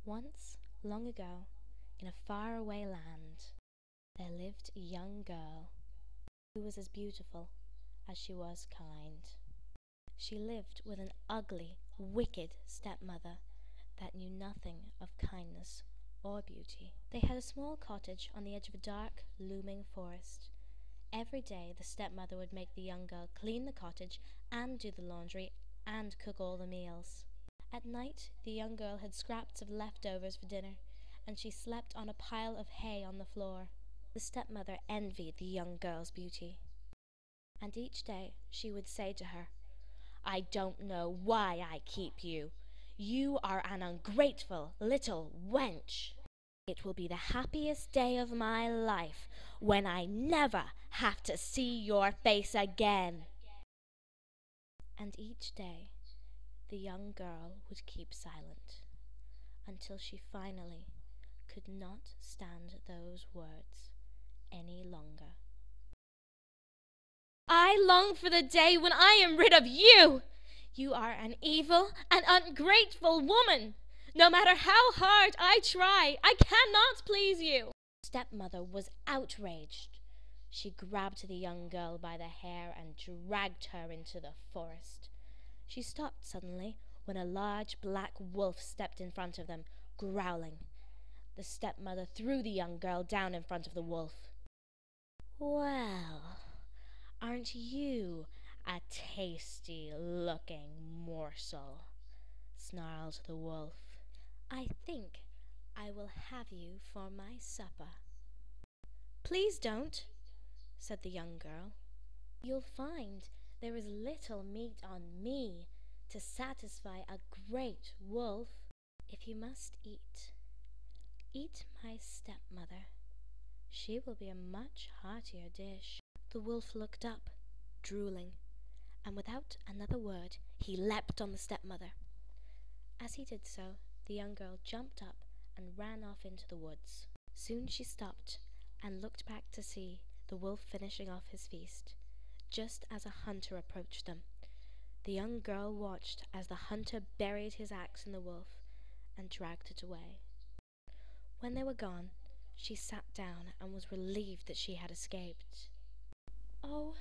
Once, long ago, in a faraway land, there lived a young girl who was as beautiful as she was kind. She lived with an ugly, wicked stepmother that knew nothing of kindness or beauty. They had a small cottage on the edge of a dark, looming forest. Every day the stepmother would make the young girl clean the cottage and do the laundry and cook all the meals. At night the young girl had scraps of leftovers for dinner, and she slept on a pile of hay on the floor. The stepmother envied the young girl's beauty, and each day she would say to her, "I don't know why I keep you. You are an ungrateful little wench. It will be the happiest day of my life when I never have to see your face again." And each day the young girl would keep silent until she finally could not stand those words any longer. "I long for the day when I am rid of you! You are an evil and ungrateful woman! No matter how hard I try, I cannot please you!" Stepmother was outraged. She grabbed the young girl by the hair and dragged her into the forest. She stopped suddenly when a large black wolf stepped in front of them, growling. The stepmother threw the young girl down in front of the wolf. "Well, aren't you a tasty-looking morsel?" snarled the wolf. "I think I will have you for my supper." "Please don't," said the young girl. "You'll find there is little meat on me to satisfy a great wolf. If you must eat, eat my stepmother. She will be a much heartier dish." The wolf looked up, drooling, and without another word he leapt on the stepmother. As he did so, the young girl jumped up and ran off into the woods. Soon she stopped and looked back to see the wolf finishing off his feast. Just as a hunter approached them, the young girl watched as the hunter buried his axe in the wolf and dragged it away. When they were gone, she sat down and was relieved that she had escaped. "Oh,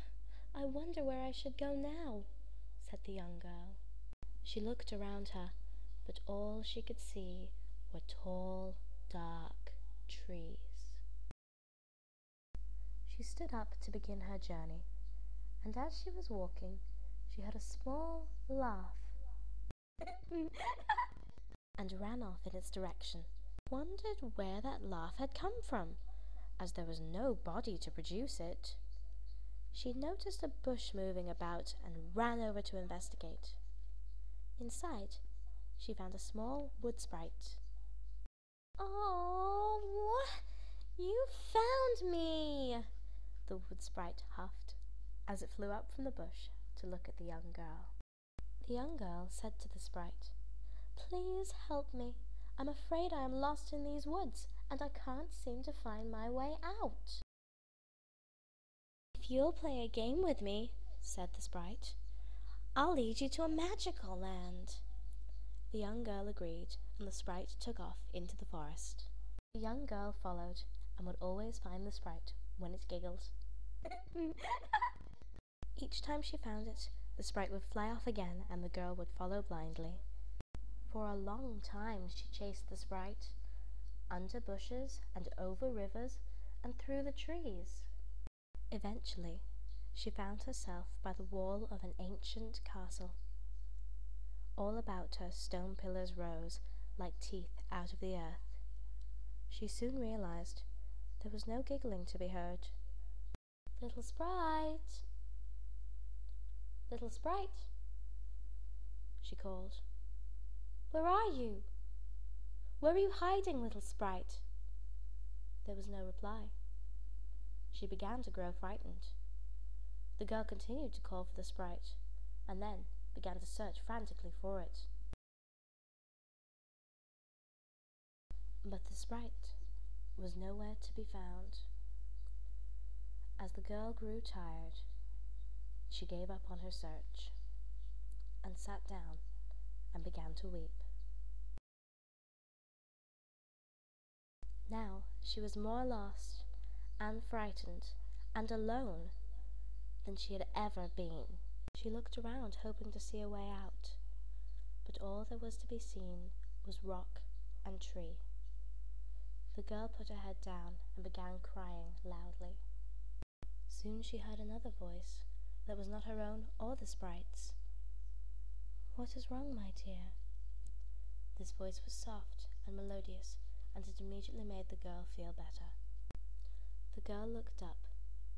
I wonder where I should go now," said the young girl. She looked around her, but all she could see were tall, dark trees. She stood up to begin her journey, and as she was walking, she heard a small laugh and ran off in its direction. Wondered where that laugh had come from, as there was no body to produce it. She noticed a bush moving about and ran over to investigate. Inside, she found a small wood sprite. "Oh, you found me!" the wood sprite huffed as it flew up from the bush to look at the young girl. The young girl said to the sprite, "Please help me. I'm afraid I am lost in these woods, and I can't seem to find my way out." "If you'll play a game with me," said the sprite, "I'll lead you to a magical land." The young girl agreed, and the sprite took off into the forest. The young girl followed and would always find the sprite when it giggled. Each time she found it, the sprite would fly off again and the girl would follow blindly. For a long time she chased the sprite, under bushes and over rivers and through the trees. Eventually, she found herself by the wall of an ancient castle. All about her stone pillars rose like teeth out of the earth. She soon realized there was no giggling to be heard. "Little sprite! Little sprite!" she called. "Where are you? Where are you hiding, little sprite?" There was no reply. She began to grow frightened. The girl continued to call for the sprite, and then began to search frantically for it. But the sprite was nowhere to be found. As the girl grew tired, she gave up on her search and sat down and began to weep. Now she was more lost and frightened and alone than she had ever been. She looked around, hoping to see a way out, but all there was to be seen was rock and tree. The girl put her head down and began crying loudly. Soon she heard another voice that was not her own or the sprite's. "What is wrong, my dear?" This voice was soft and melodious, and it immediately made the girl feel better. The girl looked up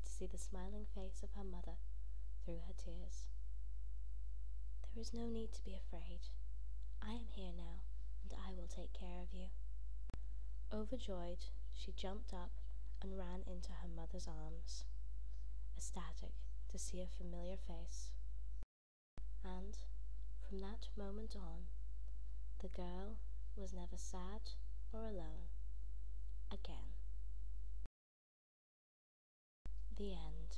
to see the smiling face of her mother through her tears. "There is no need to be afraid. I am here now, and I will take care of you." Overjoyed, she jumped up and ran into her mother's arms, ecstatic to see a familiar face. And from that moment on, the girl was never sad or alone again. The end.